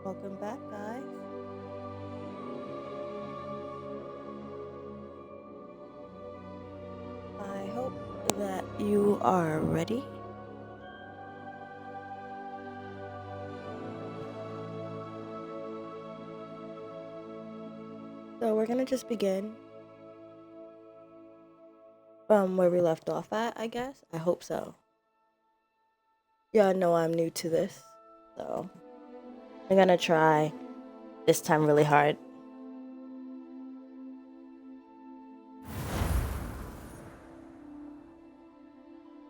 Welcome back, guys. I hope that you are ready. So we're gonna just begin from where we left off at, I guess. I hope so. Y'all know I'm new to this, so I'm gonna try this time really hard.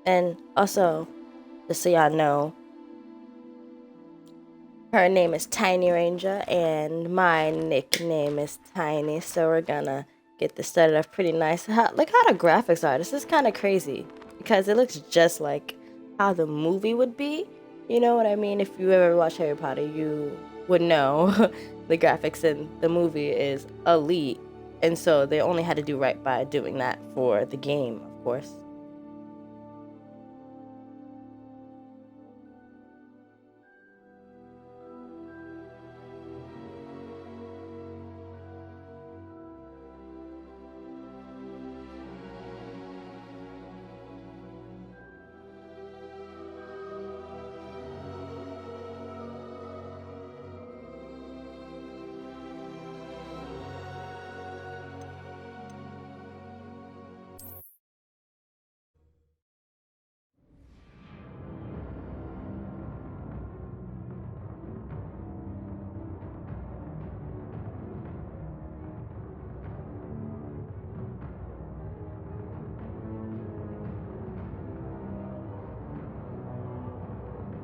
And also, just so y'all know, her name is Tiny Ranger and my nickname is Tiny, so we're gonna get this started off pretty nice. Look how the graphics are. This is kind of crazy because it looks just like how the movie would be. You know what I mean? If you ever watch Harry Potter, you would know the graphics in the movie is elite, and so they only had to do right by doing that for the game, of course.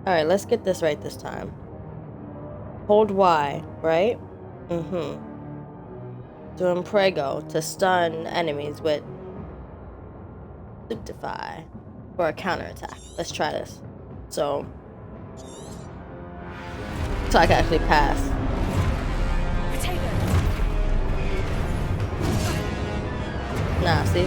Alright, let's get this right this time. Hold Y, right? Doing Prego to stun enemies with Stupefy for a counterattack. Let's try this. So I can actually pass. Nah, see?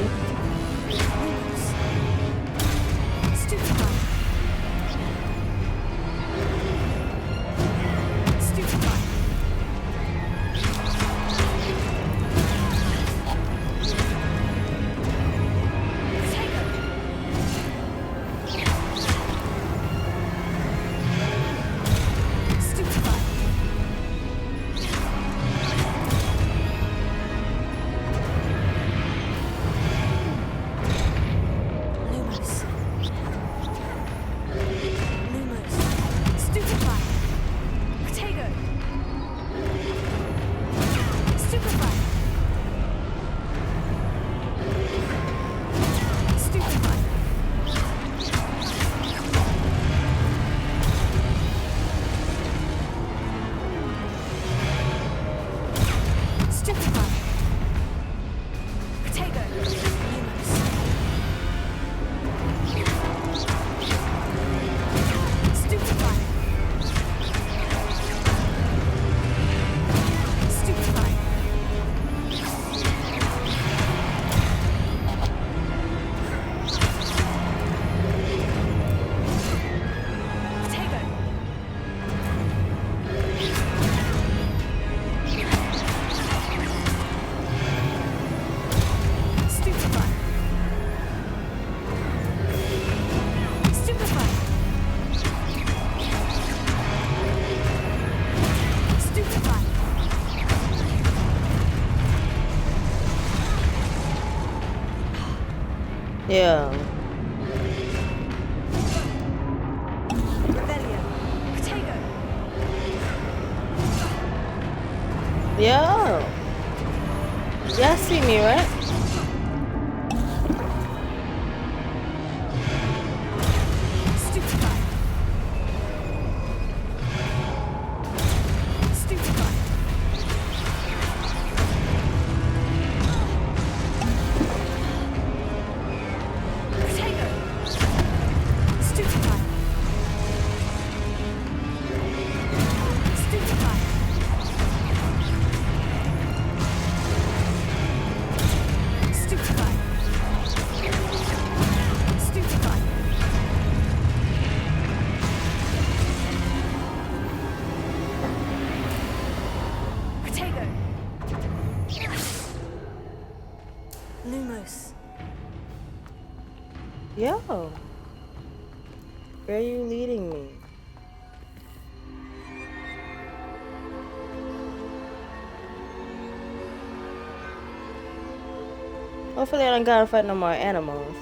Yeah. Yo. Y'all see me, right? Yo, where are you leading me? Hopefully I don't gotta fight no more animals.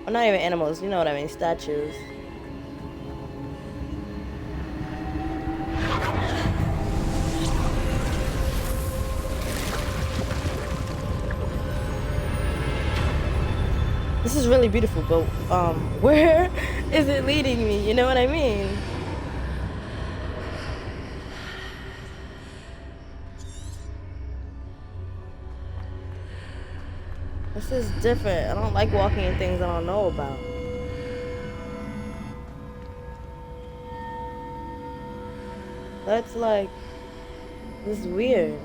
Well, not even animals, you know what I mean, statues. This is really beautiful, but where is it leading me? You know what I mean? This is different. I don't like walking in things I don't know about. That's like, this is weird.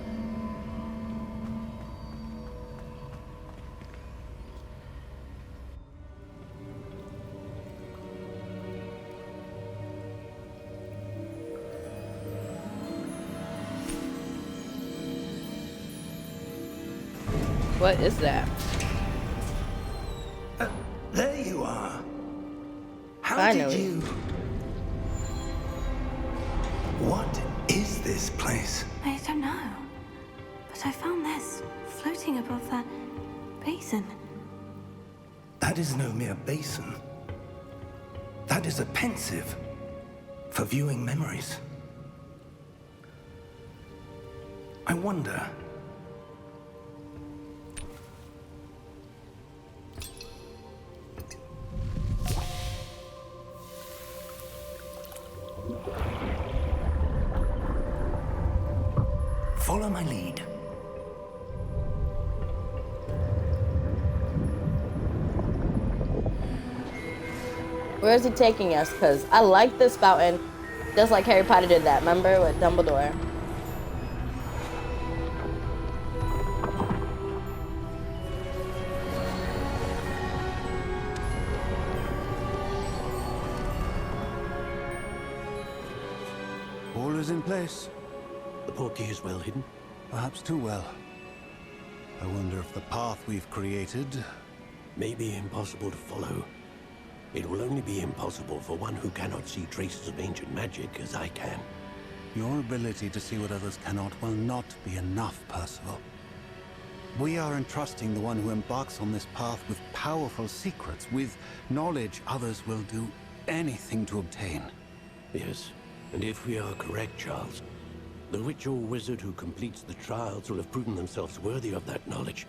What is that? There you are. How Finally. did you... What is this place? I don't know. But I found this floating above that basin. That is no mere basin. That is a pensive for viewing memories. I wonder... Follow my lead. Where is he taking us? Because I like this fountain, just like Harry Potter did that. Remember with Dumbledore? All is in place. The portkey is well hidden. Perhaps too well. I wonder if the path we've created... May be impossible to follow. It will only be impossible for one who cannot see traces of ancient magic as I can. Your ability to see what others cannot will not be enough, Percival. We are entrusting the one who embarks on this path with powerful secrets, with knowledge others will do anything to obtain. Yes, and if we are correct, Charles, the witch or wizard who completes the trials will have proven themselves worthy of that knowledge,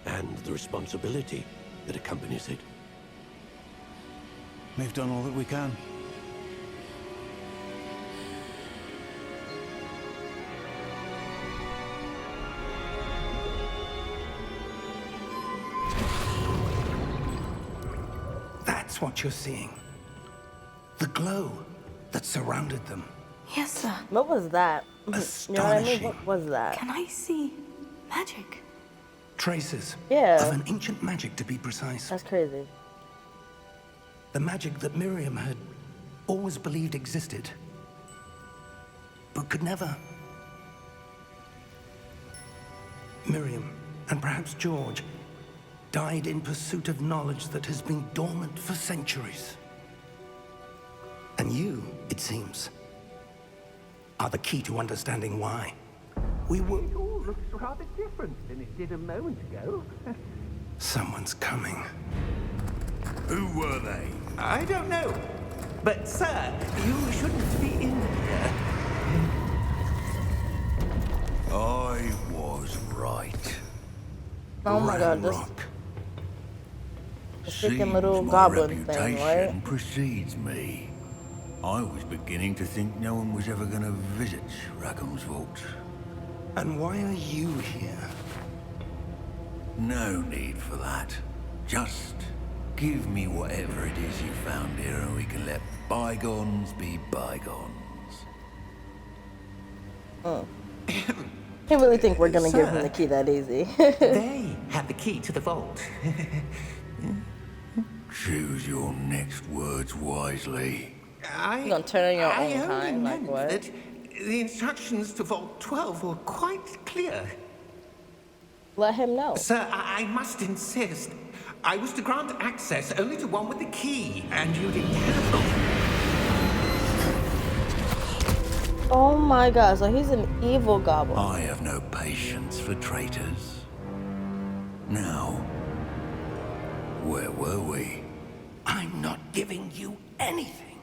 and the responsibility that accompanies it. We've done all that we can. That's what you're seeing. The glow that surrounded them. Yes, sir. What was that? You know what I mean? Astonishing. What was that? Can I see magic? Traces Yeah. of an ancient magic, to be precise. That's crazy. The magic that Miriam had always believed existed, but could never. Miriam, and perhaps George, died in pursuit of knowledge that has been dormant for centuries. And you, it seems, are the key to understanding why. We were... It all looks rather different than it did a moment ago. Someone's coming. Who were they? I don't know. But, sir, you shouldn't be in here. I was right. Oh my god, this Rock. the freaking Seems little my goblin thing, reputation right? precedes me. I was beginning to think no one was ever going to visit Rackham's vault. And why are you here? No need for that. Just give me whatever it is you found here and we can let bygones be bygones. I really think we're gonna give him the key that easy. They have the key to the vault. Choose your next words wisely. You gonna turn on your I own only kind? Like meant what? that the instructions to Vault 12 were quite clear. let him know. Sir, I must insist. I was to grant access only to one with the key, and you didn't have it. Oh my god, so he's an evil goblin. I have no patience for traitors. Now, where were we? I'm not giving you anything.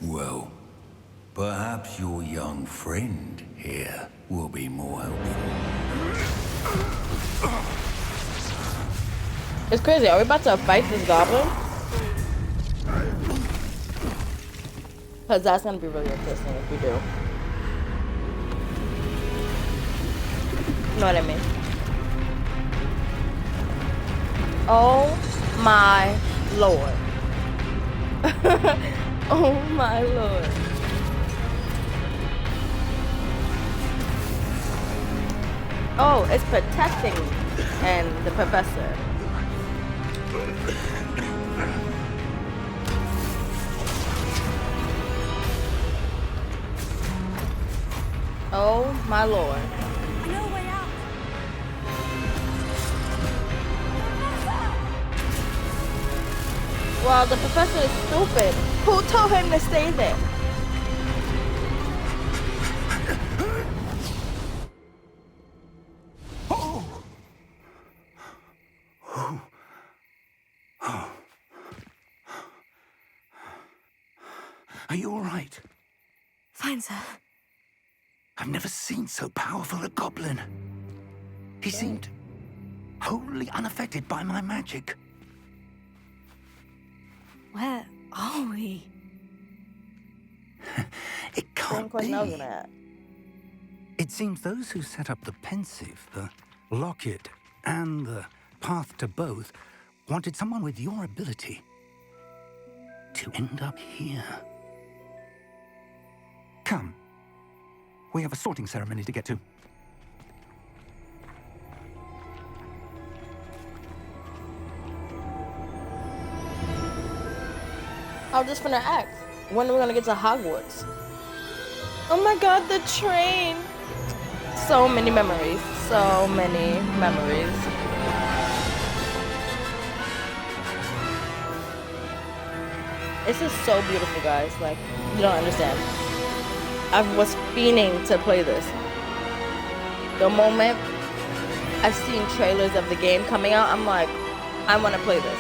Well, perhaps your young friend here will be more helpful. It's crazy. Are we about to fight this goblin? Because that's going to be really interesting if we do. You know what I mean? Oh my lord. Oh my lord. Oh, it's protecting and the professor. Oh my lord. I know a way out. Wow, the professor is stupid. Who told him to stay there? Are you all right? Fine, sir. I've never seen so powerful a goblin. He seemed wholly unaffected by my magic. Where are we? It can't Quite be. knows that. It seems those who set up the pensive, the locket, and the path to both wanted someone with your ability to end up here. Come. We have a sorting ceremony to get to. I was just gonna ask, when are we gonna get to Hogwarts? Oh my god, the train! So many memories. So many memories. This is so beautiful, guys. Like, you don't understand. I was fiending to play this. The moment I've seen trailers of the game coming out, I'm like, I want to play this.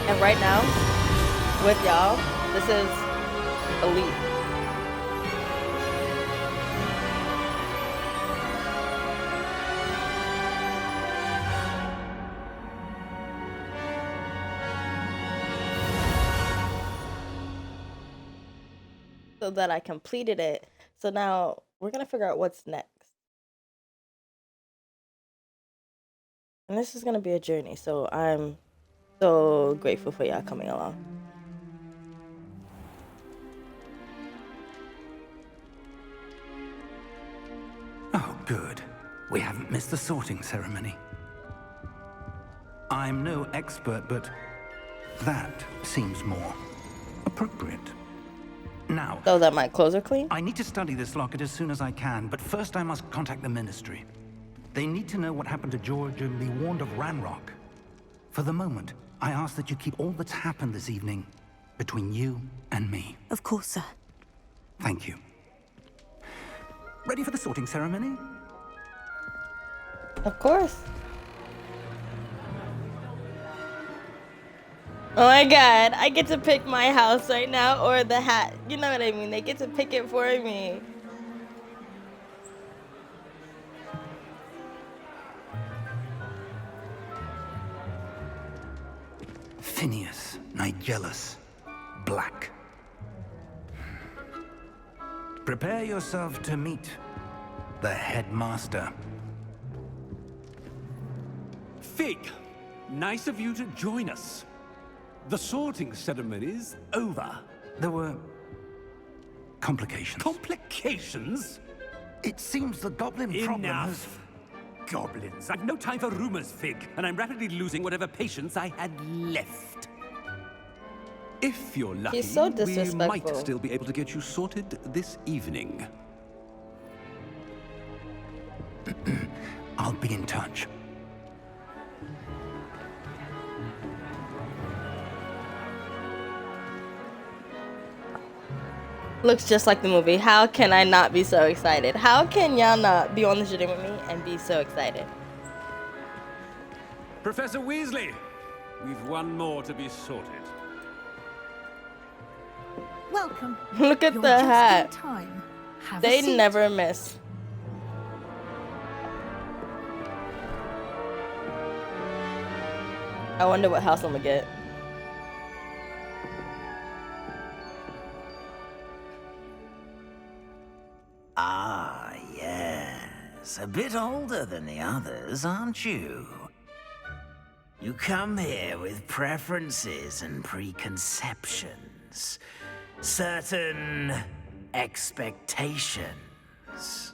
And right now, with y'all, this is elite. So that I completed it. So now we're gonna figure out what's next. And this is gonna be a journey, so I'm so grateful for y'all coming along. Oh, good. We haven't missed the sorting ceremony. I'm no expert, but that seems more appropriate. Now, So that my clothes are clean? I need to study this locket as soon as I can, but first I must contact the Ministry. They need to know what happened to George and be warned of Ranrock. For the moment, I ask that you keep all that's happened this evening between you and me. Of course, sir. Thank you. Ready for the sorting ceremony? Of course. Oh my god, I get to pick my house right now, or the hat. You know what I mean? They get to pick it for me. Phineas, Nigellus, Black. Prepare yourself to meet the headmaster. Fig, nice of you to join us. The sorting ceremony's over. There were complications. Complications? It seems the goblin problem has... Enough. Goblins. I've no time for rumors, Fig, and I'm rapidly losing whatever patience I had left. If you're lucky, He's so we disrespectful. might still be able to get you sorted this evening. I'll be in touch. Looks just like the movie. How can I not be so excited? How can y'all not be on this journey with me and be so excited? Professor Weasley, we've one more to be sorted. Welcome. Look at You're the just hat. in time. Have a They seat. never miss. I wonder what house I'm gonna get. Ah, yes. A bit older than the others, aren't you? You come here with preferences and preconceptions. Certain expectations.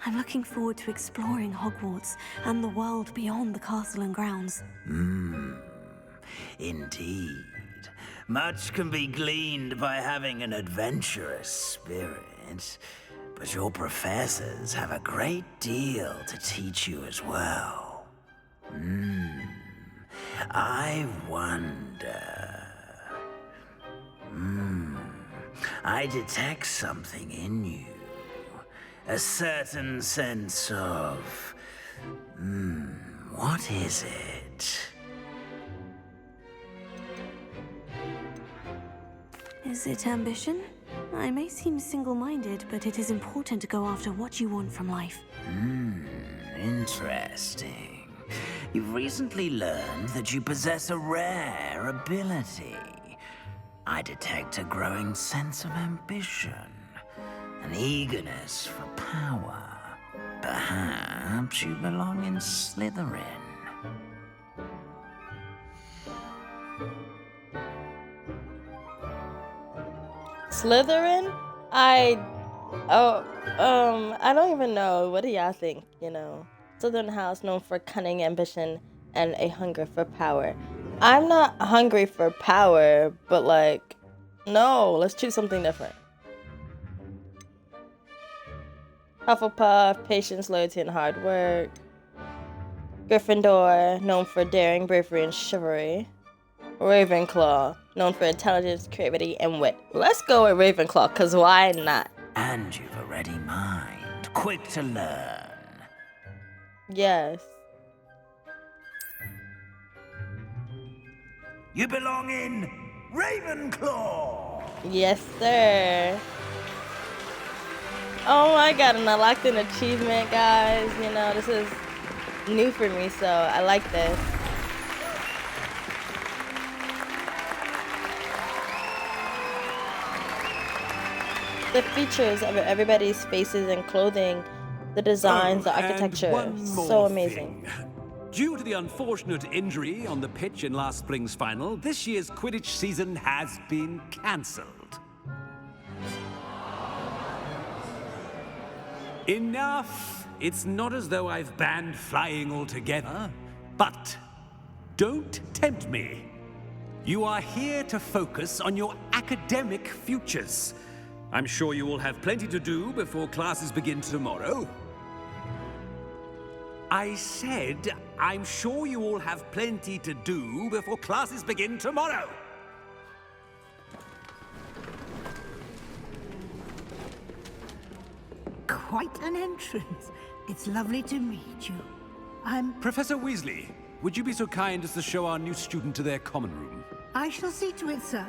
I'm looking forward to exploring Hogwarts and the world beyond the castle and grounds. Indeed. Much can be gleaned by having an adventurous spirit, but your professors have a great deal to teach you as well. I wonder... I detect something in you. A certain sense of... what is it? Is it ambition? I may seem single-minded, but it is important to go after what you want from life. Interesting. You've recently learned that you possess a rare ability. I detect a growing sense of ambition, an eagerness for power. Perhaps you belong in Slytherin. Slytherin? I don't even know. What do y'all think? You know, Slytherin house known for cunning, ambition, and a hunger for power. I'm not hungry for power, but like, no, let's choose something different. Hufflepuff, patience, loyalty, and hard work. Gryffindor, known for daring, bravery, and chivalry. Ravenclaw, known for intelligence, creativity, and wit. Let's go with Ravenclaw, because why not? And you've a ready mind, quick to learn. Yes. You belong in Ravenclaw! Yes, sir. Oh my god, and I locked an achievement, guys. You know, this is new for me, so I like this. The features of everybody's faces and clothing, the designs, the architecture, so amazing. Due to the unfortunate injury on the pitch in last spring's final, this year's Quidditch season has been cancelled. Enough! It's not as though I've banned flying altogether, but don't tempt me. You are here to focus on your academic futures. I'm sure you will have plenty to do before classes begin tomorrow. I said, I'm sure you all have plenty to do before classes begin tomorrow. Quite an entrance. It's lovely to meet you. Professor Weasley, would you be so kind as to show our new student to their common room? I shall see to it, sir.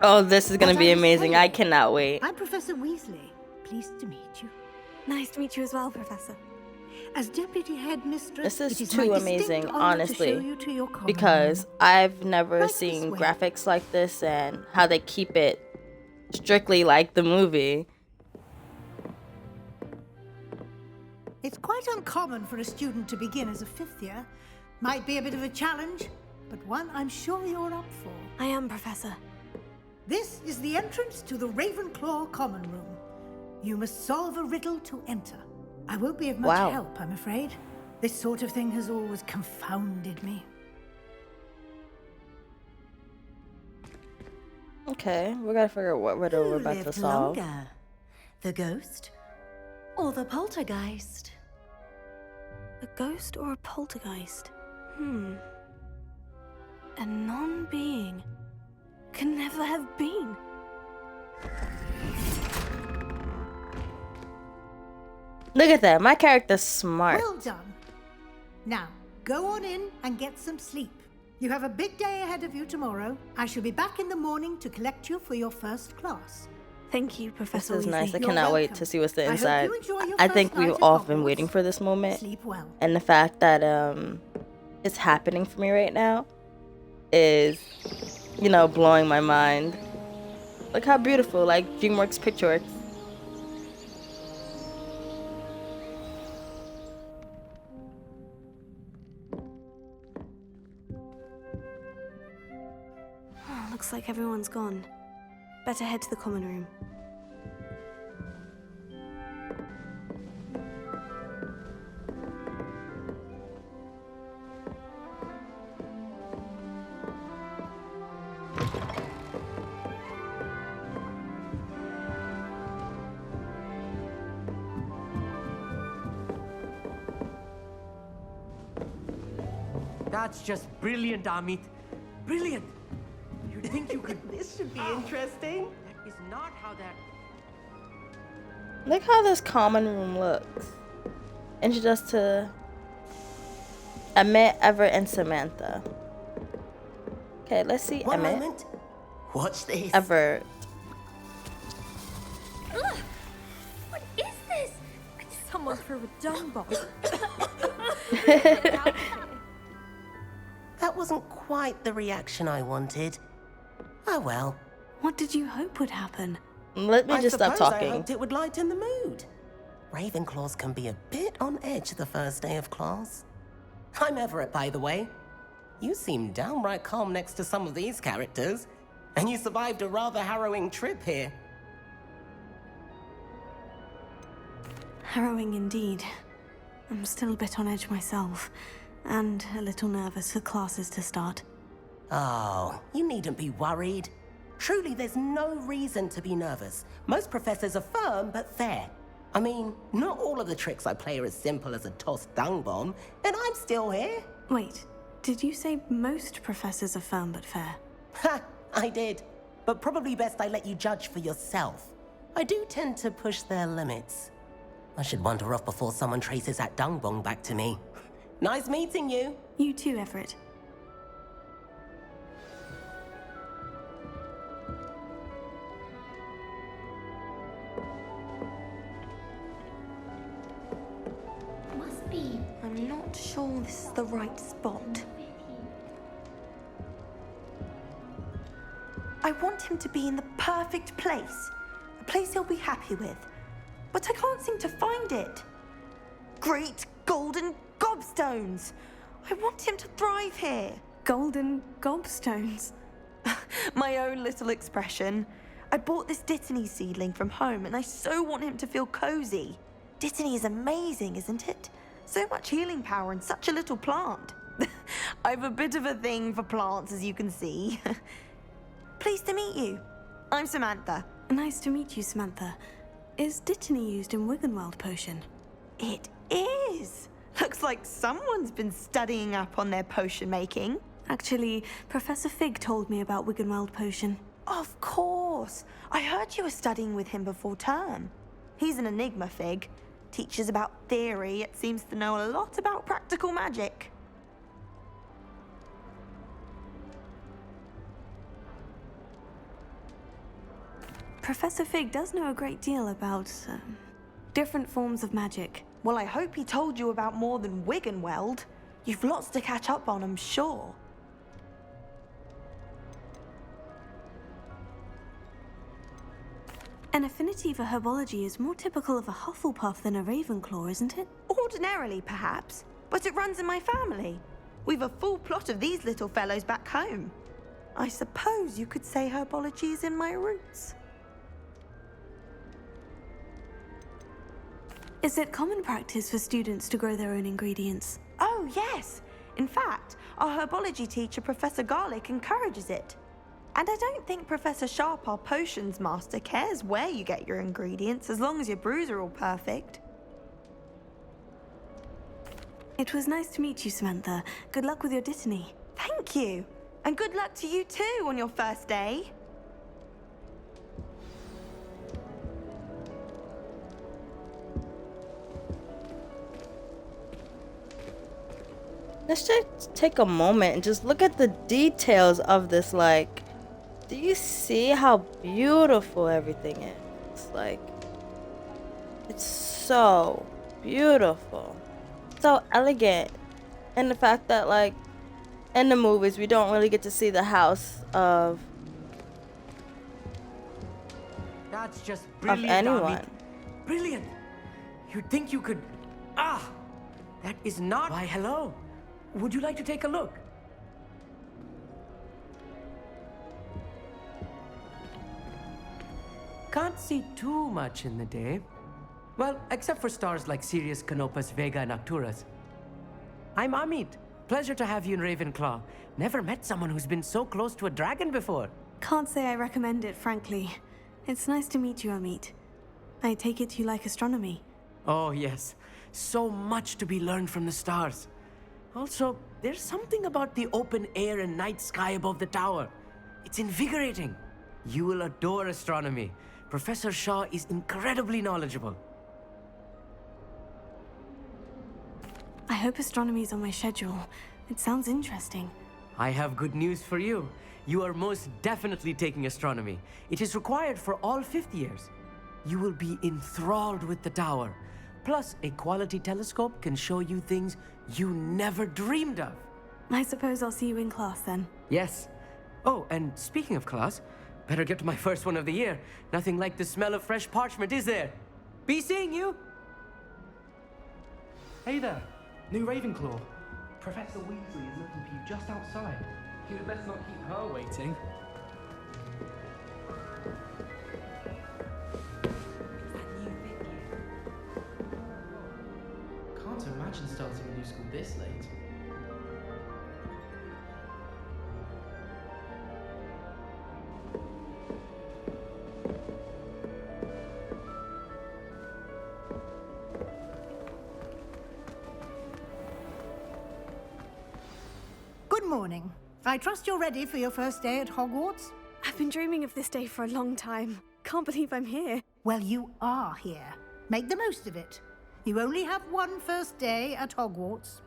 Oh, this is gonna What be I was amazing. saying, I cannot wait. I'm Professor Weasley. Pleased to meet you. Nice to meet you as well, Professor. As Deputy Headmistress, This is it is too my amazing, distinct honor to show honestly, you to your common because room. I've never Right this seen way. graphics like this and how they keep it strictly like the movie. It's quite uncommon for a student to begin as a fifth year. Might be a bit of a challenge, but one I'm sure you're up for. I am, Professor. This is the entrance to the Ravenclaw common room. You must solve a riddle to enter. I won't be of much Wow. help, I'm afraid. This sort of thing has always confounded me. Okay, we gotta figure out what riddle we're about to solve. Longer? The ghost or the poltergeist? A ghost or a poltergeist? A non-being can never have been. Look at that, my character's smart. Well done. Now, go on in and get some sleep. You have a big day ahead of you tomorrow. I shall be back in the morning to collect you for your first class. Thank you, Professor This is Weasley. nice. I You're cannot wait welcome. to see what's the I hope inside. you enjoy your I first think night we've at all been Hogwarts. waiting for this moment. Sleep well. And the fact that it's happening for me right now is, you know, blowing my mind. Look how beautiful, like DreamWorks Pictureworks. Looks like everyone's gone. Better head to the common room. That's just brilliant, Amit. Brilliant. You think you could... This should be interesting. That is not how that... Look how this common room looks. Introduced to Emmett, Everett, and Samantha. Okay, let's see One Emmett. moment. Watch this. Everett. Ugh! What is this? Someone threw a dung bomb. That wasn't quite the reaction I wanted. Oh well. What did you hope would happen? Let me just stop I talking. hoped it would lighten the mood. Ravenclaws can be a bit on edge the first day of class. I'm Everett, by the way. You seem downright calm next to some of these characters, and you survived a rather harrowing trip here. Harrowing indeed. I'm still a bit on edge myself, and a little nervous for classes to start. Oh, you needn't be worried. Truly, there's no reason to be nervous. Most professors are firm but fair. I mean, not all of the tricks I play are as simple as a tossed dung bomb, and I'm still here. Wait, did you say most professors are firm but fair? Ha, I did. But probably best I let you judge for yourself. I do tend to push their limits. I should wander off before someone traces that dung bomb back to me. Nice meeting you. You too, Everett. Must be. I'm not sure this is the right spot. I want him to be in the perfect place. A place he'll be happy with. But I can't seem to find it. Great golden gobstones! I want him to thrive here. Golden gobstones. My own little expression. I bought this Dittany seedling from home and I so want him to feel cozy. Dittany is amazing, isn't it? So much healing power in such a little plant. I've a bit of a thing for plants, as you can see. Pleased to meet you. I'm Samantha. Nice to meet you, Samantha. Is Dittany used in Wiggenweld potion? It is. Looks like someone's been studying up on their potion making. Actually, Professor Fig told me about Wiggenweld potion. Of course. I heard you were studying with him before term. He's an enigma, Fig. Teaches about theory, yet seems to know a lot about practical magic. Professor Fig does know a great deal about different forms of magic. Well, I hope he told you about more than Wiggenweld. You've lots to catch up on, I'm sure. An affinity for herbology is more typical of a Hufflepuff than a Ravenclaw, isn't it? Ordinarily, perhaps, but it runs in my family. We've a full plot of these little fellows back home. I suppose you could say herbology is in my roots. Is it common practice for students to grow their own ingredients? Oh, yes. In fact, our herbology teacher, Professor Garlick, encourages it. And I don't think Professor Sharp, our potions master, cares where you get your ingredients as long as your brews are all perfect. It was nice to meet you, Samantha. Good luck with your dittany. Thank you. And good luck to you too on your first day. Let's just take a moment and just look at the details of this. Like, do you see how beautiful everything is? Like, it's so beautiful, so elegant. And the fact that, like, in the movies we don't really get to see the house of That's just brilliant, anyone. Amit. Brilliant. You'd think you could... Ah! That is not... Why, hello. Would you like to take a look? Can't see too much in the day. Well, except for stars like Sirius, Canopus, Vega, and Arcturus. I'm Amit. Pleasure to have you in Ravenclaw. Never met someone who's been so close to a dragon before. Can't say I recommend it, frankly. It's nice to meet you, Amit. I take it you like astronomy. Oh, yes. So much to be learned from the stars. Also, there's something about the open air and night sky above the tower. It's invigorating. You will adore astronomy. Professor Shaw is incredibly knowledgeable. I hope astronomy's on my schedule. It sounds interesting. I have good news for you. You are most definitely taking astronomy. It is required for all fifth years. You will be enthralled with the tower. Plus, a quality telescope can show you things you never dreamed of. I suppose I'll see you in class then. Yes. Oh, and speaking of class, better get to my first one of the year. Nothing like the smell of fresh parchment, is there? Be seeing you! Hey there, new Ravenclaw. Professor Weasley is looking for you just outside. You'd best not keep her waiting. Can't imagine starting a new school this late. Good morning. I trust you're ready for your first day at Hogwarts? I've been dreaming of this day for a long time. Can't believe I'm here. Well, you are here. Make the most of it. You only have one first day at Hogwarts.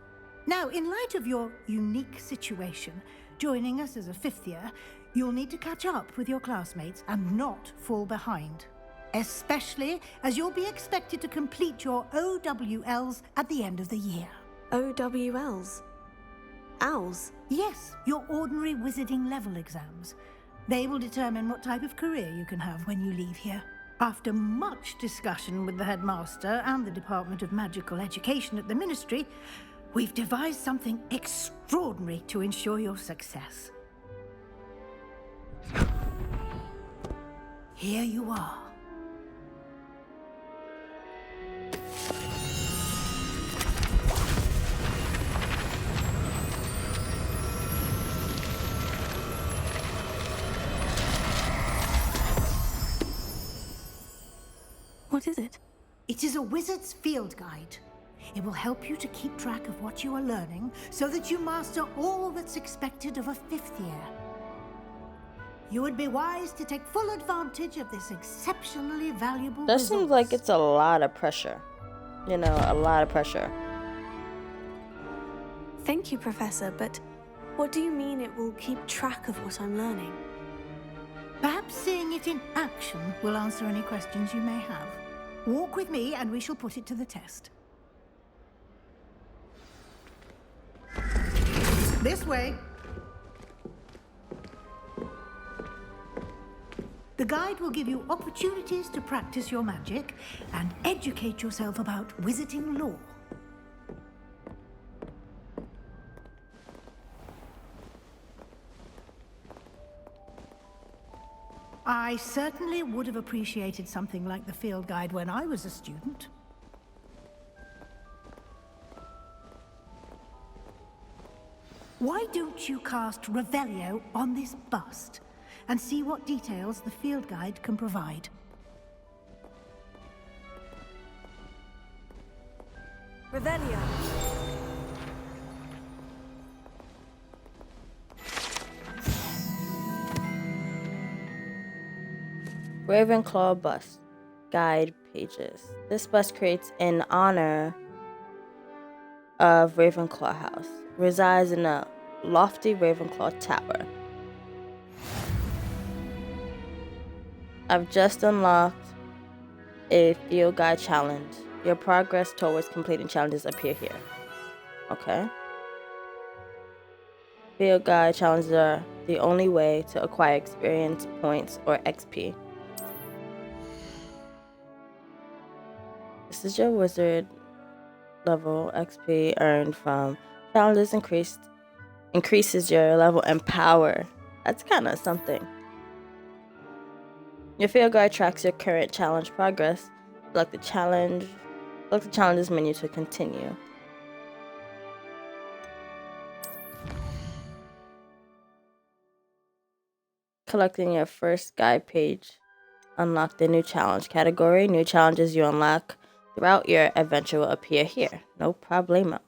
Now, in light of your unique situation, joining us as a fifth year, you'll need to catch up with your classmates and not fall behind. Especially as you'll be expected to complete your OWLs at the end of the year. OWLs? Owls? Yes, your ordinary wizarding level exams. They will determine what type of career you can have when you leave here. After much discussion with the headmaster and the Department of Magical Education at the Ministry, we've devised something extraordinary to ensure your success. Here you are. What is it? It is a wizard's field guide. It will help you to keep track of what you are learning so that you master all that's expected of a fifth year. You would be wise to take full advantage of this exceptionally valuable That resource. seems like it's a lot of pressure. You know, a lot of pressure. Thank you, Professor, but what do you mean it will keep track of what I'm learning? Perhaps seeing it in action will answer any questions you may have. Walk with me and we shall put it to the test. This way. The guide will give you opportunities to practice your magic and educate yourself about wizarding lore. I certainly would have appreciated something like the field guide when I was a student. Why don't you cast Revelio on this bust? and see what details the field guide can provide. Revelio. Ravenclaw bust guide pages. This bust creates in honor of Ravenclaw House. Resides in a lofty Ravenclaw tower. I've just unlocked a field guide challenge. Your progress towards completing challenges appear here. Okay. Field guide challenges are the only way to acquire experience points or XP. This is your wizard level. XP earned from challenges increases your level and power. That's kind of something. Your field guide tracks your current challenge progress. Select the challenges menu to continue. Collecting your first guide page. Unlock the new challenge category. New challenges you unlock throughout your adventure will appear here. No problemo.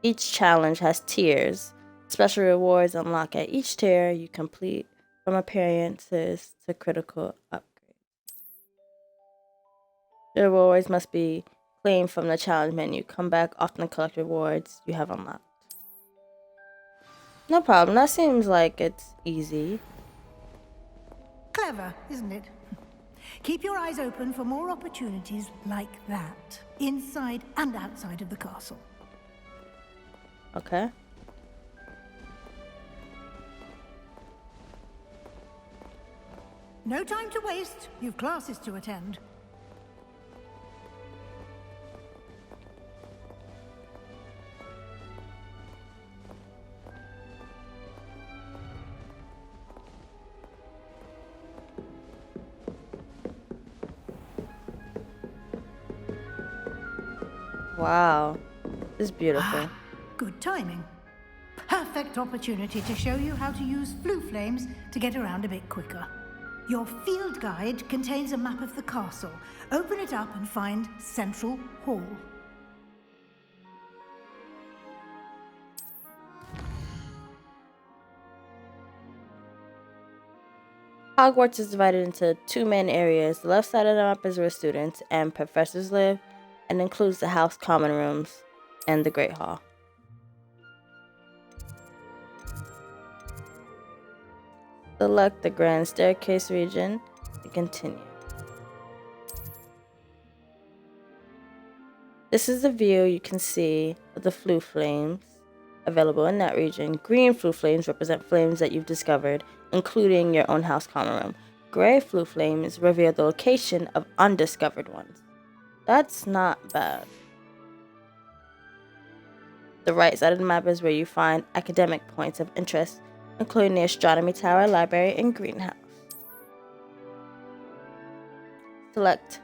Each challenge has tiers. Special rewards unlock at each tier you complete, from appearances to critical upgrades. The rewards must be claimed from the challenge menu. Come back often to collect rewards you have unlocked. No problem. That seems like it's easy. Clever, isn't it? Keep your eyes open for more opportunities like that, inside and outside of the castle. Okay. No time to waste. You've classes to attend. Wow. This is beautiful. Good timing. Perfect opportunity to show you how to use flue flames to get around a bit quicker. Your field guide contains a map of the castle. Open it up and find Central Hall. Hogwarts is divided into two main areas. The left side of the map is where students and professors live, and includes the house common rooms and the Great Hall. Select the Grand Staircase region to continue. This is the view you can see of the flue flames available in that region. Green flue flames represent flames that you've discovered, including your own house common room. Gray flue flames reveal the location of undiscovered ones. That's not bad. The right side of the map is where you find academic points of interest, including the astronomy tower, library, and greenhouse. Select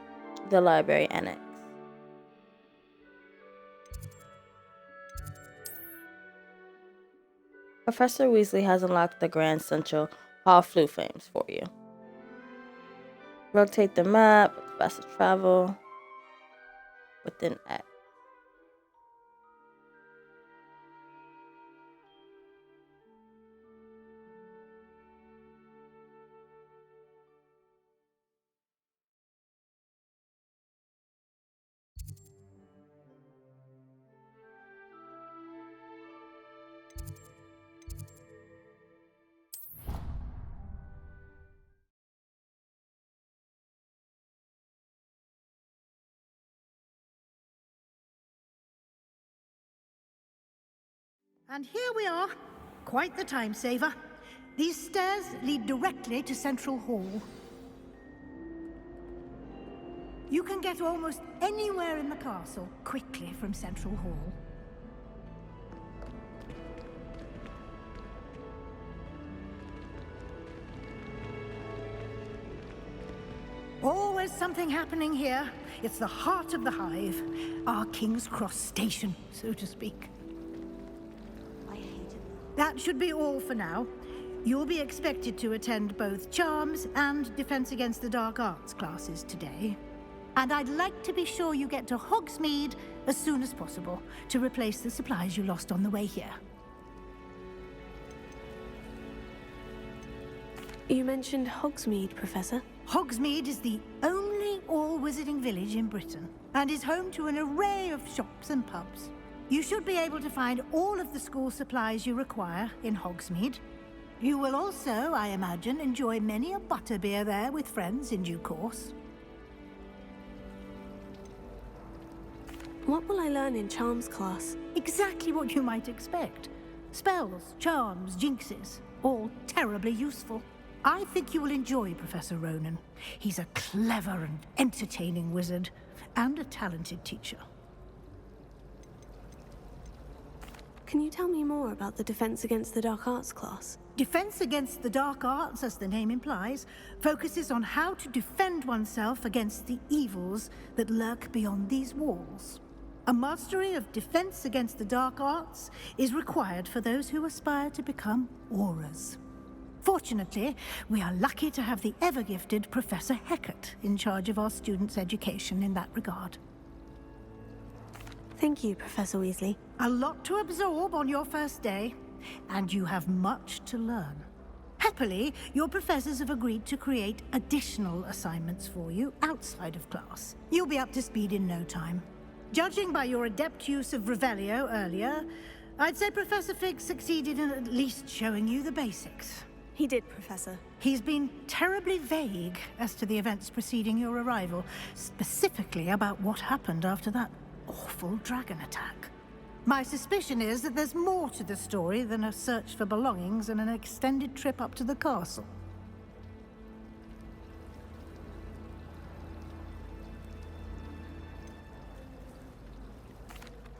the library annex. Professor Weasley has unlocked the Grand Central Hall flue flames for you. Rotate the map, faster travel within X. And here we are. Quite the time saver. These stairs lead directly to Central Hall. You can get almost anywhere in the castle quickly from Central Hall. Always something happening here. It's the heart of the hive. Our King's Cross station, so to speak. I hated That should be all for now. You'll be expected to attend both Charms and Defense Against the Dark Arts classes today. And I'd like to be sure you get to Hogsmeade as soon as possible to replace the supplies you lost on the way here. You mentioned Hogsmeade, Professor. Hogsmeade is the only all-wizarding village in Britain and is home to an array of shops and pubs. You should be able to find all of the school supplies you require in Hogsmeade. You will also, I imagine, enjoy many a butterbeer there with friends in due course. What will I learn in Charms class? Exactly what you might expect. Spells, charms, jinxes, all terribly useful. I think you will enjoy Professor Ronan. He's a clever and entertaining wizard, and a talented teacher. Can you tell me more about the Defense Against the Dark Arts class? Defense Against the Dark Arts, as the name implies, focuses on how to defend oneself against the evils that lurk beyond these walls. A mastery of Defense Against the Dark Arts is required for those who aspire to become Aurors. Fortunately, we are lucky to have the ever-gifted Professor Hecat in charge of our students' education in that regard. Thank you, Professor Weasley. A lot to absorb on your first day, and you have much to learn. Happily, your professors have agreed to create additional assignments for you outside of class. You'll be up to speed in no time. Judging by your adept use of Revelio earlier, I'd say Professor Fig succeeded in at least showing you the basics. He did, Professor. He's been terribly vague as to the events preceding your arrival, specifically about what happened after that awful dragon attack. My suspicion is that there's more to the story than a search for belongings and an extended trip up to the castle.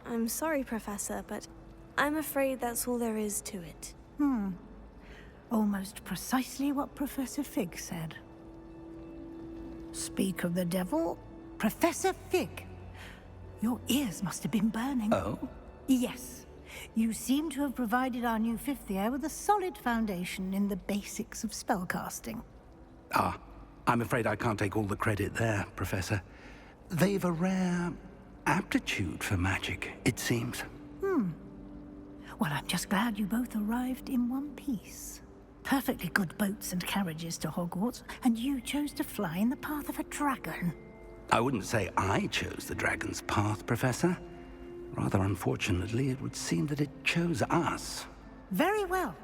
I'm sorry, Professor, but I'm afraid that's all there is to it. Almost precisely what Professor Fig said. Speak of the devil, Professor Fig. Your ears must have been burning. Oh? Yes. You seem to have provided our new fifth year with a solid foundation in the basics of spellcasting. Ah, I'm afraid I can't take all the credit there, Professor. They've a rare aptitude for magic, it seems. Well, I'm just glad you both arrived in one piece. Perfectly good boats and carriages to Hogwarts, and you chose to fly in the path of a dragon. I wouldn't say I chose the dragon's path, Professor. Rather unfortunately, it would seem that it chose us. Very well.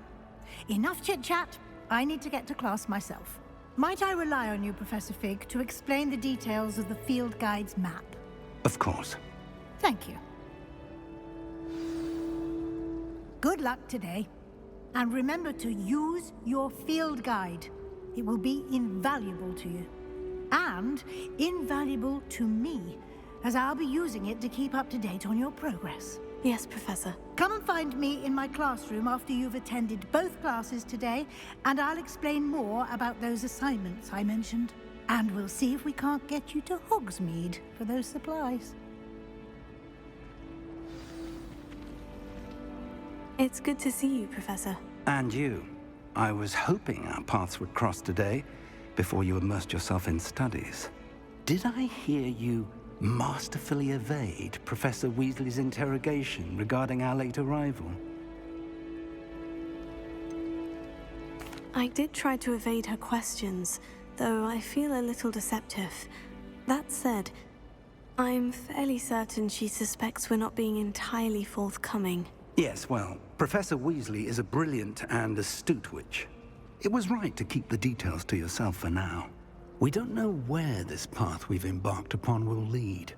Enough chit-chat. I need to get to class myself. Might I rely on you, Professor Fig, to explain the details of the field guide's map? Of course. Thank you. Good luck today. And remember to use your field guide. It will be invaluable to you. And invaluable to me, as I'll be using it to keep up to date on your progress. Yes, Professor. Come and find me in my classroom after you've attended both classes today, and I'll explain more about those assignments I mentioned. And we'll see if we can't get you to Hogsmeade for those supplies. It's good to see you, Professor. And you. I was hoping our paths would cross today, before you immersed yourself in studies. Did I hear you masterfully evade Professor Weasley's interrogation regarding our late arrival? I did try to evade her questions, though I feel a little deceptive. That said, I'm fairly certain she suspects we're not being entirely forthcoming. Yes, well, Professor Weasley is a brilliant and astute witch. It was right to keep the details to yourself for now. We don't know where this path we've embarked upon will lead.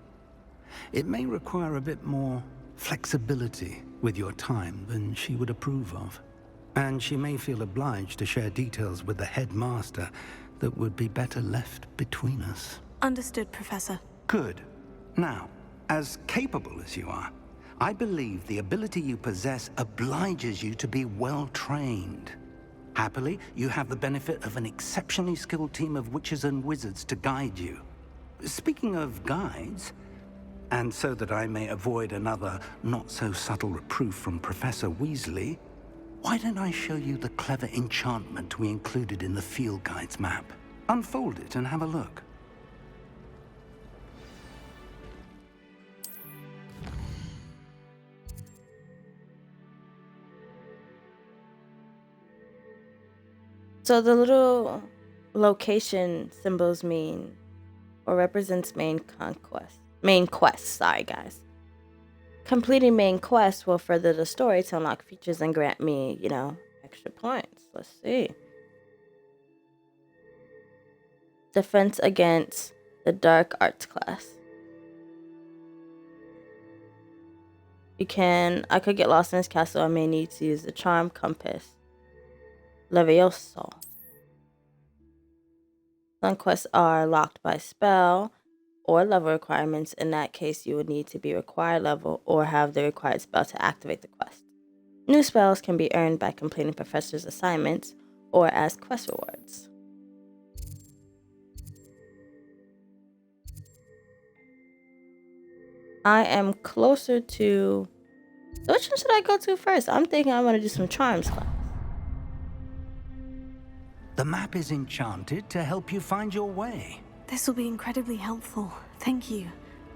It may require a bit more flexibility with your time than she would approve of. And she may feel obliged to share details with the headmaster that would be better left between us. Understood, Professor. Good. Now, as capable as you are, I believe the ability you possess obliges you to be well-trained. Happily, you have the benefit of an exceptionally skilled team of witches and wizards to guide you. Speaking of guides, and so that I may avoid another not-so-subtle reproof from Professor Weasley, Why don't I show you the clever enchantment we included in the field guide's map? Unfold it and have a look. So the little location symbols mean or represents main quest, sorry guys. Completing main quest will further the story to unlock features and grant me, extra points. Let's see. Defense against the dark arts class. I could get lost in this castle. I may need to use the charm compass. Levioso. Some quests are locked by spell or level requirements. In that case, you would need to be required level or have the required spell to activate the quest. New spells can be earned by completing professor's assignments or as quest rewards. I am closer to... Which one should I go to first? I'm thinking I want to do some charms class. The map is enchanted to help you find your way. This will be incredibly helpful. Thank you.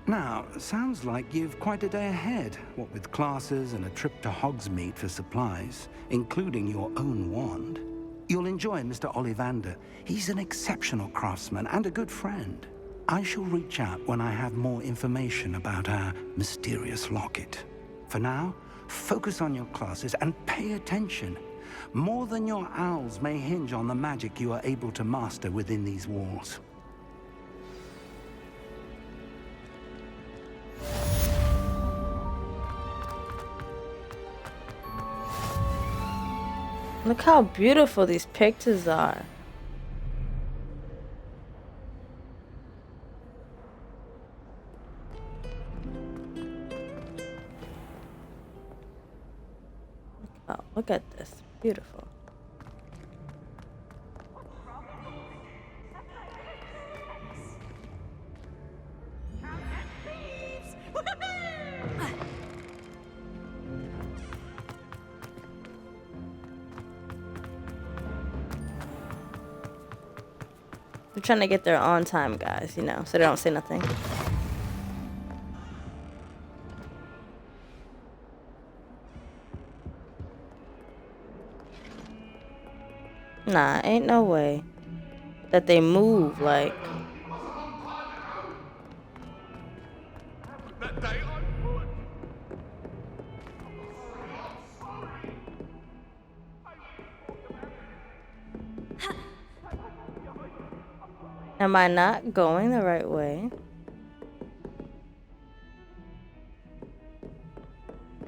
Now, sounds like you've quite a day ahead, what with classes and a trip to Hogsmeade for supplies, including your own wand. You'll enjoy Mr. Ollivander. He's an exceptional craftsman and a good friend. I shall reach out when I have more information about our mysterious locket. For now, focus on your classes and pay attention. More than your owls may hinge on the magic you are able to master within these walls. Look how beautiful these pictures are. Oh, look at this. Beautiful. They're trying to get there on time, guys, so they don't say nothing. Nah, ain't no way that they move like... Am I not going the right way?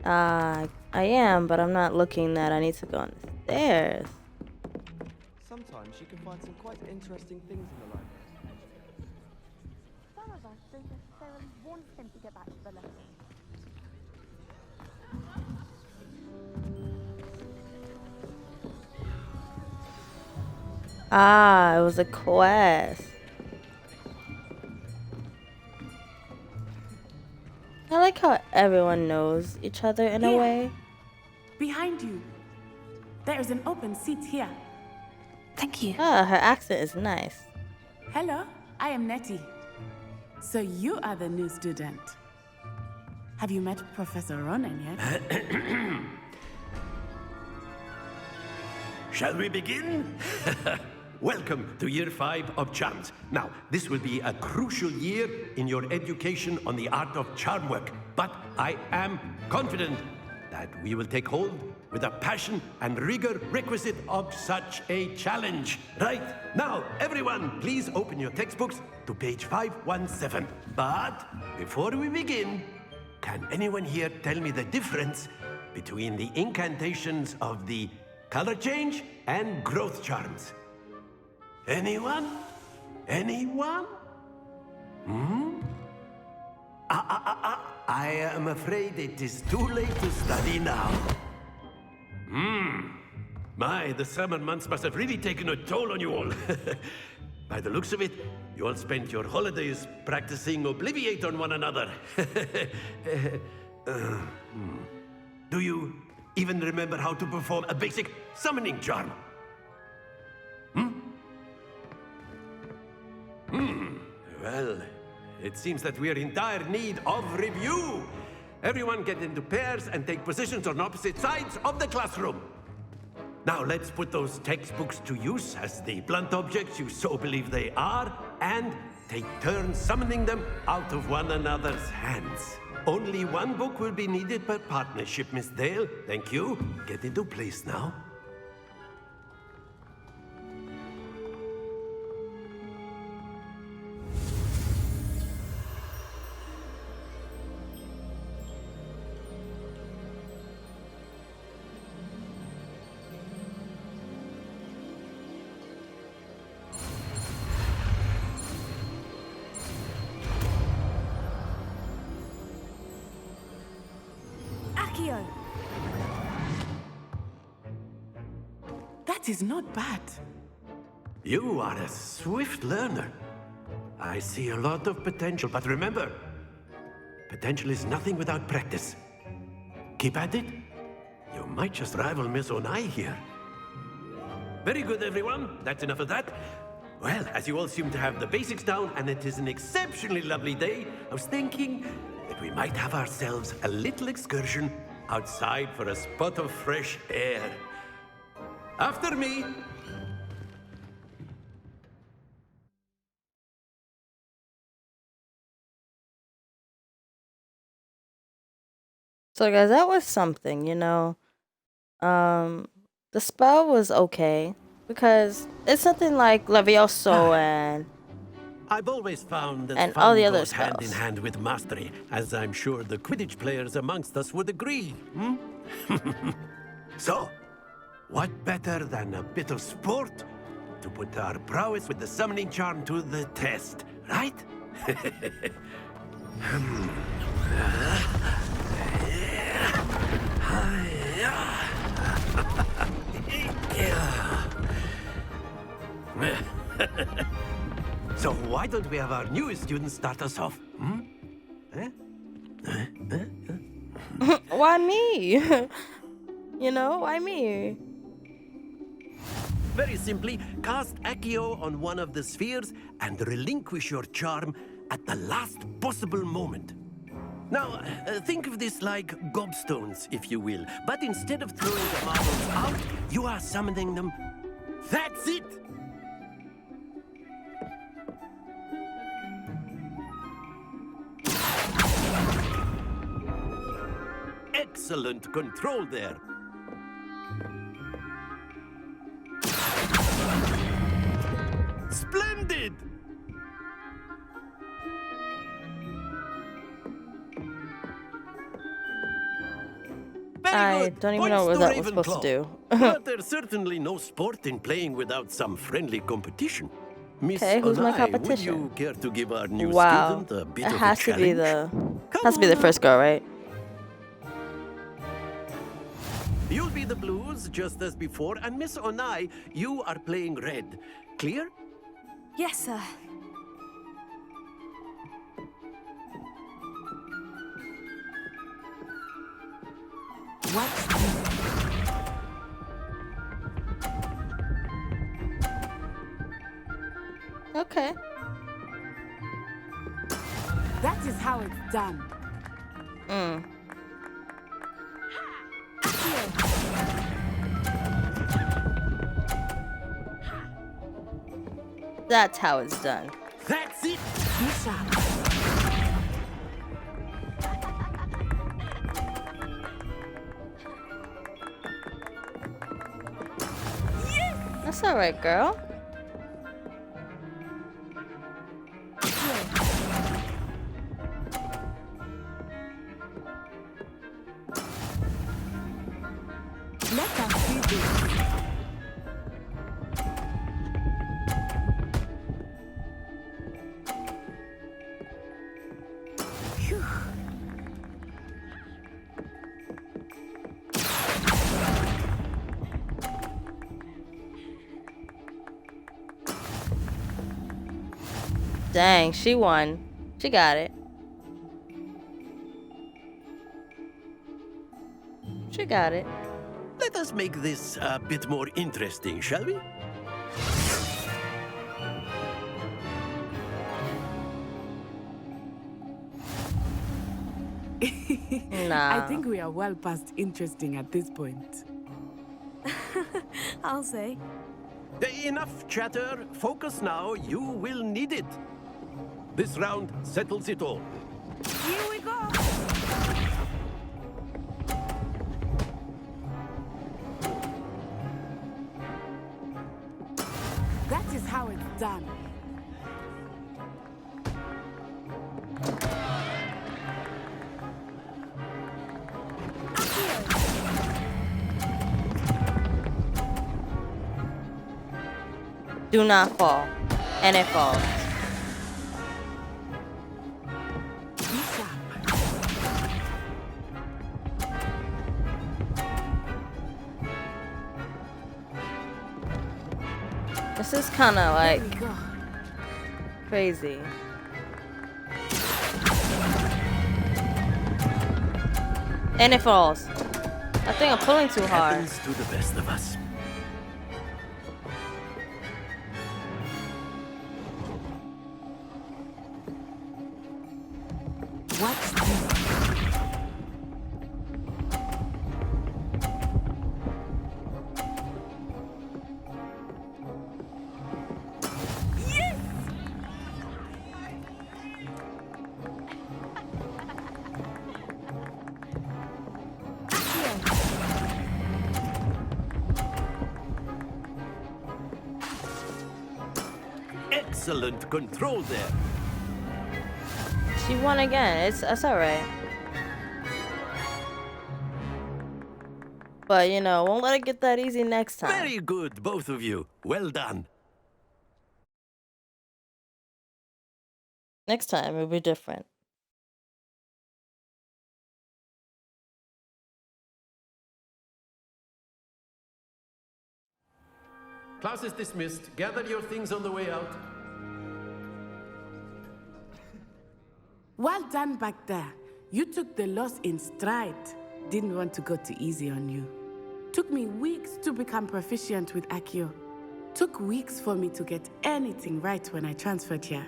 I am, but I'm not looking that I need to go on the stairs. Sometimes you can find some quite interesting things in the library. Some of us don't necessarily want him to get back to the lesson. Ah, it was a quest. I like how everyone knows each other in a way. Behind you. There is an open seat here. Thank you. Ah, her accent is nice. Hello, I am Nettie. So you are the new student. Have you met Professor Ronan yet? Shall we begin? Welcome to Year 5 of Charms. Now, this will be a crucial year in your education on the art of charm work, but I am confident that we will take hold with the passion and rigor requisite of such a challenge. Right, now, everyone, please open your textbooks to page 517. But before we begin, can anyone here tell me the difference between the incantations of the color change and growth charms? Anyone? Anyone? I am afraid it is too late to study now. My, the summer months must have really taken a toll on you all. By the looks of it, you all spent your holidays practicing Obliviate on one another. Do you even remember how to perform a basic summoning charm. Well, it seems that we are in dire need of review. Everyone get into pairs and take positions on opposite sides of the classroom. Now let's put those textbooks to use as the blunt objects you so believe they are, and take turns summoning them out of one another's hands. Only one book will be needed per partnership, Miss Dale. Thank you. Get into place now. That is not bad. You are a swift learner. I see a lot of potential, but remember, potential is nothing without practice. Keep at it. You might just rival Miss Onai here. Very good, everyone. That's enough of that. Well, as you all seem to have the basics down, and it is an exceptionally lovely day, I was thinking that we might have ourselves a little excursion outside for a spot of fresh air. After me. So guys, that was something, you know. The spell was okay because it's something like Levioso and I've always found that and fun all the other goes hand in spells. hand with mastery, as I'm sure the Quidditch players amongst us would agree. So, what better than a bit of sport to put our prowess with the summoning charm to the test, right? So why don't we have our newest student start us off? Why me? You know, why me? Very simply, cast Accio on one of the spheres and relinquish your charm at the last possible moment. Now, think of this like gobstones, if you will. But instead of throwing the marbles out, you are summoning them. That's it! Excellent control there. Splendid! I don't even know what that was supposed to do. But there's certainly no sport in playing without some friendly competition. Miss Okay, who's my Onai, competition? would you care to give our new Wow, student a bit it of has a to be challenge? the first girl, right? You'll be the blues, just as before, and Miss Onai, you are playing red. Clear? Yes, sir. Okay. That is how it's done. That's how it's done. That's it! That's all right, girl. Let us do this. Phew. Dang, she won. She got it. She got it. us make this a bit more interesting, shall we? I think we are well past interesting at this point. I'll say. Enough chatter. Focus now. You will need it. This round settles it all. Here we go! That is how it's done. Do not fall. And it falls. This is kind of like crazy. And it falls. I think I'm pulling too hard. Happens to the best of us. What's this? Excellent control there. She won again. It's alright. But you know, won't let it get that easy next time. Very good, both of you. Well done. Next time it'll be different. Class is dismissed. Gather your things on the way out. Well done back there. You took the loss in stride. Didn't want to go too easy on you. Took me weeks to become proficient with Accio. Took weeks for me to get anything right when I transferred here.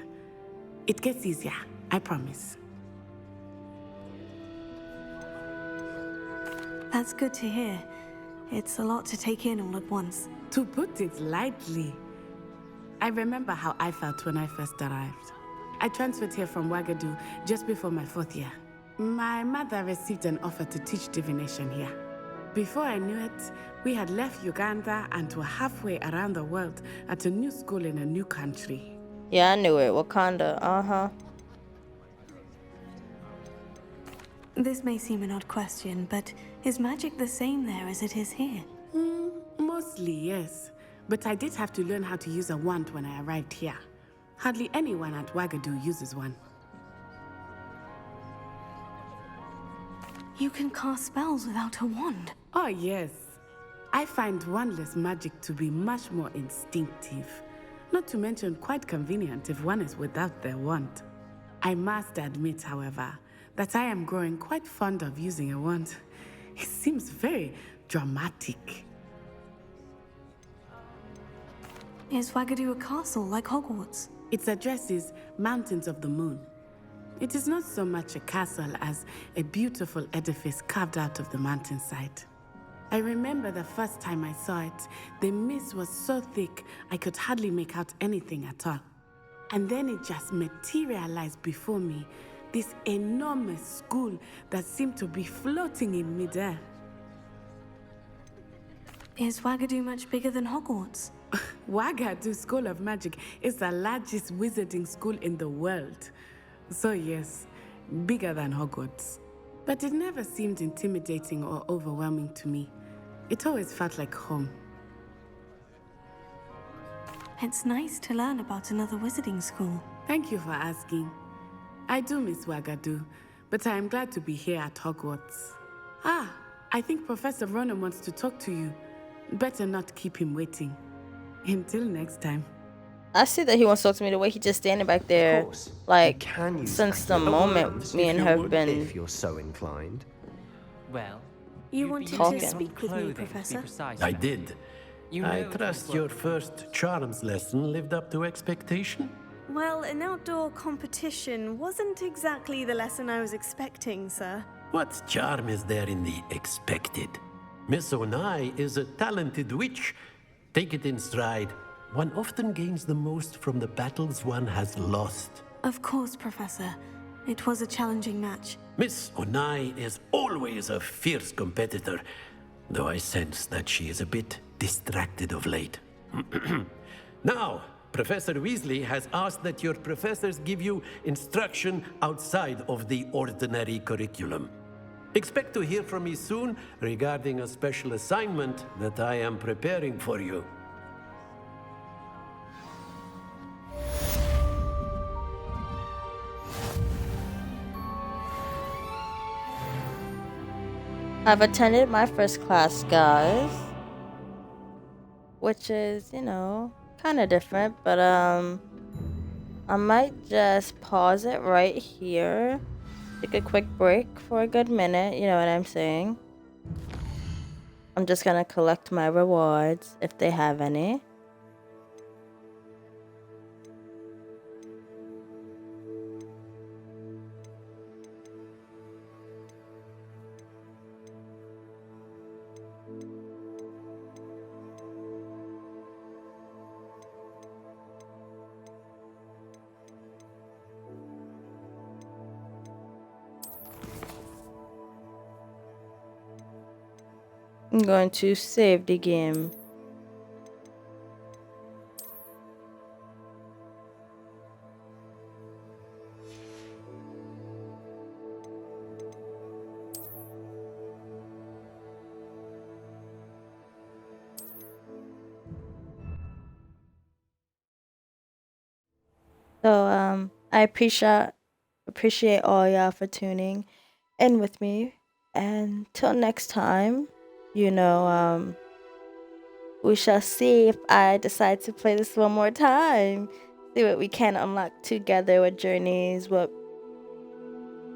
It gets easier, I promise. That's good to hear. It's a lot to take in all at once. To put it lightly, I remember how I felt when I first arrived. I transferred here from Ouagadougou just before my 4th year. My mother received an offer to teach divination here. Before I knew it, we had left Uganda and were halfway around the world at a new school in a new country. Yeah, I knew it. Wakanda. This may seem an odd question, but is magic the same there as it is here? Mostly, yes. But I did have to learn how to use a wand when I arrived here. Hardly anyone at Ouagadougou uses one. You can cast spells without a wand? Oh, yes. I find wandless magic to be much more instinctive. Not to mention quite convenient if one is without their wand. I must admit, however, that I am growing quite fond of using a wand. It seems very dramatic. Is Ouagadougou a castle like Hogwarts? Its address is Mountains of the Moon. It is not so much a castle as a beautiful edifice carved out of the mountainside. I remember the first time I saw it, the mist was so thick I could hardly make out anything at all. And then it just materialized before me, this enormous school that seemed to be floating in midair. Is Ouagadougou much bigger than Hogwarts? Ouagadougou School of Magic is the largest wizarding school in the world. So yes, bigger than Hogwarts. But it never seemed intimidating or overwhelming to me. It always felt like home. It's nice to learn about another wizarding school. Thank you for asking. I do miss Ouagadougou, but I am glad to be here at Hogwarts. Ah, I think Professor Ronan wants to talk to you. Better not keep him waiting. Until next time. I see that he wants to talk to me the way he just standing back there. Like, since the moment me and her have been... If you're so inclined. Well, You wanted Talking. to speak with me, Professor? I did. I trust your first charms lesson lived up to expectation? Well, an outdoor competition wasn't exactly the lesson I was expecting, sir. What charm is there in the expected? Miss Onai is a talented witch. Take it in stride. One often gains the most from the battles one has lost. Of course, Professor. It was a challenging match. Miss Onai is always a fierce competitor, though I sense that she is a bit distracted of late. Now, Professor Weasley has asked that your professors give you instruction outside of the ordinary curriculum. Expect to hear from me soon regarding a special assignment that I am preparing for you. I've attended my first class, guys, which is, you know, kind of different, but I might just pause it right here, take a quick break for a good minute, you know what I'm saying. I'm just gonna collect my rewards if they have any. I'm going to save the game. So I appreciate all y'all for tuning in with me. And till next time, you know, we shall see if I decide to play this one more time. See what we can unlock together, what journeys, what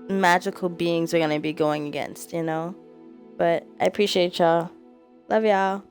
magical beings we're gonna be going against, you know. But I appreciate y'all. Love y'all.